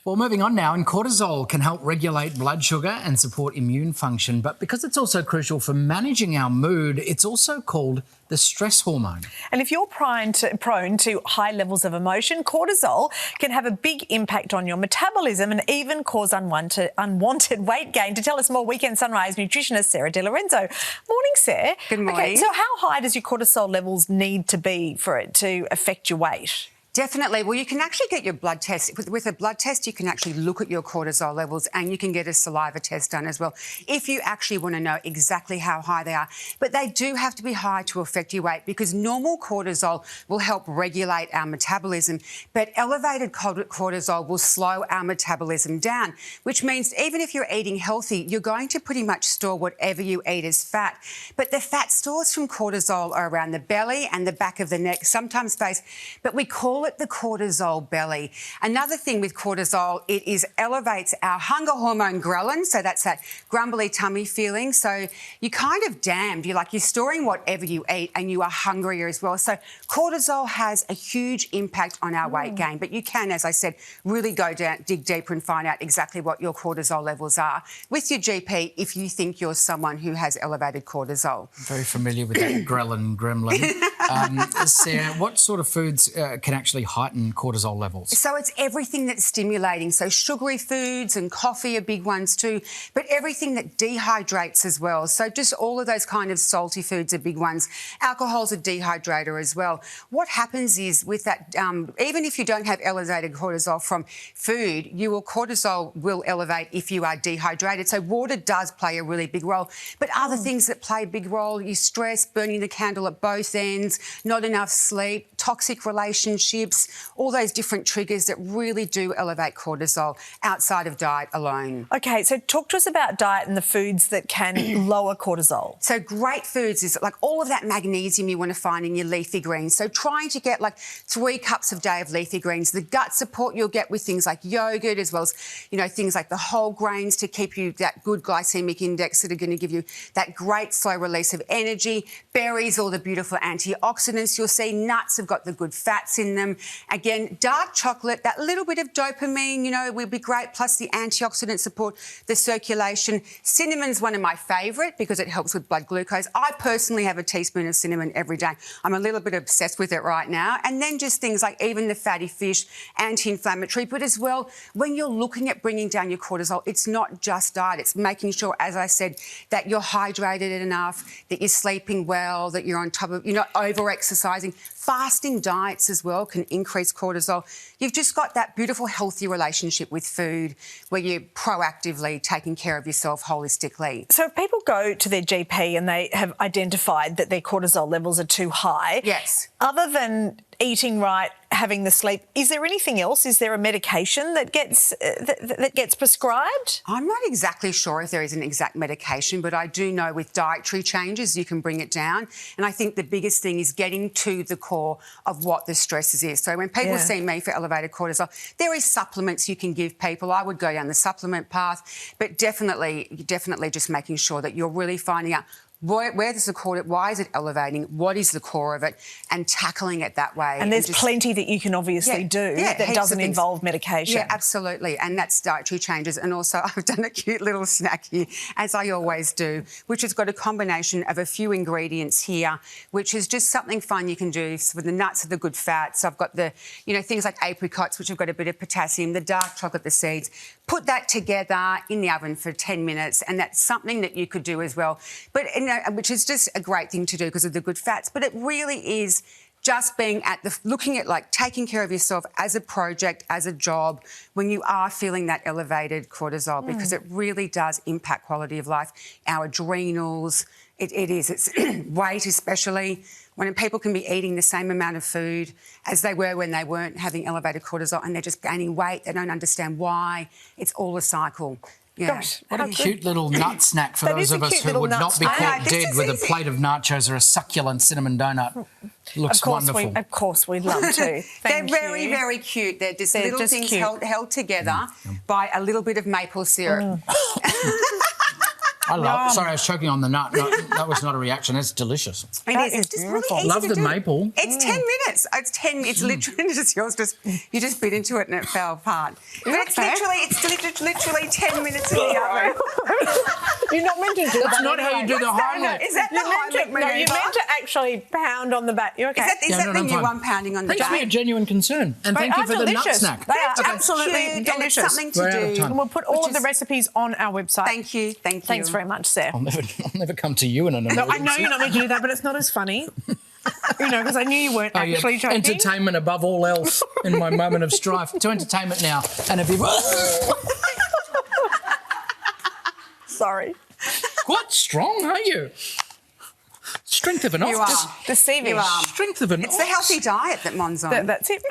Well, moving on now, and cortisol can help regulate blood sugar and support immune function, but because it's also crucial for managing our mood, it's also called the stress hormone. And if you're prone to high levels of emotion, cortisol can have a big impact on your metabolism and even cause unwanted weight gain. To tell us more, Weekend Sunrise nutritionist Sarah Di Lorenzo. Morning, Sarah. Good morning. Okay, so how high does your cortisol levels need to be for it to affect your weight? Definitely. Well, you can actually get your blood test. With a blood test, you can actually look at your cortisol levels, and you can get a saliva test done as well if you actually want to know exactly how high they are. But they do have to be high to affect your weight, because normal cortisol will help regulate our metabolism, but elevated cortisol will slow our metabolism down, which means even if you're eating healthy, you're going to pretty much store whatever you eat as fat. But the fat stores from cortisol are around the belly and the back of the neck, sometimes face, but we call it the cortisol belly. Another thing with cortisol, it elevates our hunger hormone ghrelin, so that's that grumbly tummy feeling. So you're kind of damned. You're storing whatever you eat, and you are hungrier as well. So cortisol has a huge impact on our weight gain, but you can, as I said, really go down, dig deeper and find out exactly what your cortisol levels are with your GP if you think you're someone who has elevated cortisol. I'm very familiar with that gremlin. Sarah, what sort of foods can actually heighten cortisol levels? So it's everything that's stimulating. So sugary foods and coffee are big ones too, but everything that dehydrates as well. So just all of those kind of salty foods are big ones. Alcohol's a dehydrator as well. What happens is with that, even if you don't have elevated cortisol from food, cortisol will elevate if you are dehydrated. So water does play a really big role, but other things that play a big role, you stress, burning the candle at both ends, not enough sleep, toxic relationships, all those different triggers that really do elevate cortisol outside of diet alone. Okay, so talk to us about diet and the foods that can lower cortisol. So great foods is all of that magnesium you want to find in your leafy greens. So trying to get 3 cups a day of leafy greens. The gut support you'll get with things like yogurt, as well as, things like the whole grains to keep you that good glycemic index that are going to give you that great slow release of energy. Berries, all the beautiful antioxidants you'll see. Nuts have got the good fats in them. Again, dark chocolate, that little bit of dopamine, will be great, plus the antioxidant support, the circulation. Cinnamon's one of my favourite because it helps with blood glucose. I personally have a teaspoon of cinnamon every day. I'm a little bit obsessed with it right now. And then just things like even the fatty fish, anti-inflammatory, but as well, when you're looking at bringing down your cortisol, it's not just diet. It's making sure, as I said, that you're hydrated enough, that you're sleeping well, that you're on top of, you're not over-exercising. Fasting diets as well can increase cortisol. You've just got that beautiful, healthy relationship with food where you're proactively taking care of yourself holistically. So if people go to their GP and they have identified that their cortisol levels are too high, yes, other than eating right, having the sleep, is there anything else? Is there a medication that gets prescribed? I'm not exactly sure if there is an exact medication, but I do know with dietary changes you can bring it down. And I think the biggest thing is getting to the core of what the stresses is. So when people see me for elevated cortisol, there is supplements you can give people. I would go down the supplement path, but definitely just making sure that you're really finding out where does the core, why is it elevating, what is the core of it, and tackling it that way. And there's plenty that you can obviously do that doesn't involve medication. Yeah, absolutely. And that's dietary changes. And also I've done a cute little snack here, as I always do, which has got a combination of a few ingredients here, which is just something fun you can do. So the nuts are the good fats. I've got the, things like apricots, which have got a bit of potassium, the dark chocolate, the seeds. Put that together in the oven for 10 minutes, and that's something that you could do as well. But, which is just a great thing to do because of the good fats. But it really is just being looking at taking care of yourself as a project, as a job, when you are feeling that elevated cortisol, because it really does impact quality of life, our adrenals. It's weight, especially when people can be eating the same amount of food as they were when they weren't having elevated cortisol, and they're just gaining weight. They don't understand why. It's all a cycle. Yeah. Gosh, what a cute little nut snack for those of us who would not be caught dead with a plate of nachos or a succulent cinnamon donut. Looks wonderful. Of course, we'd love to. They're very, very cute. They're just little things held together by a little bit of maple syrup. I love. Sorry, I was choking on the nut. No, that was not a reaction. It's delicious. It is. It's just really easy Love to the do. maple. It's 10 minutes. It's 10. It's literally just yours. You just bit into it and it fell apart. But it's literally 10 minutes in the oven. You're not meant to do That's that. not how you do the Heimlich. Is that the Heimlich maneuver? No, you're meant to actually pound on the back. You're okay. Is that the new one, pounding on the Thanks for your genuine concern. And thank you for the nut snack. They are Okay. absolutely Cute, and it's delicious. something to We're out of do. time. And we'll put all of the recipes on our website. Thank you. Thanks very much, Sarah. I'll never come to you in an emergency. No, I know you're not meant to do that, but it's not as funny. Because I knew you weren't actually joking. Entertainment above all else in my moment of strife. To entertainment now. And if you... Sorry. Quite strong, aren't you? Strength of an ox. You are. Deceiving. You are. Strength of an It's the healthy diet that Mon's on. That's it.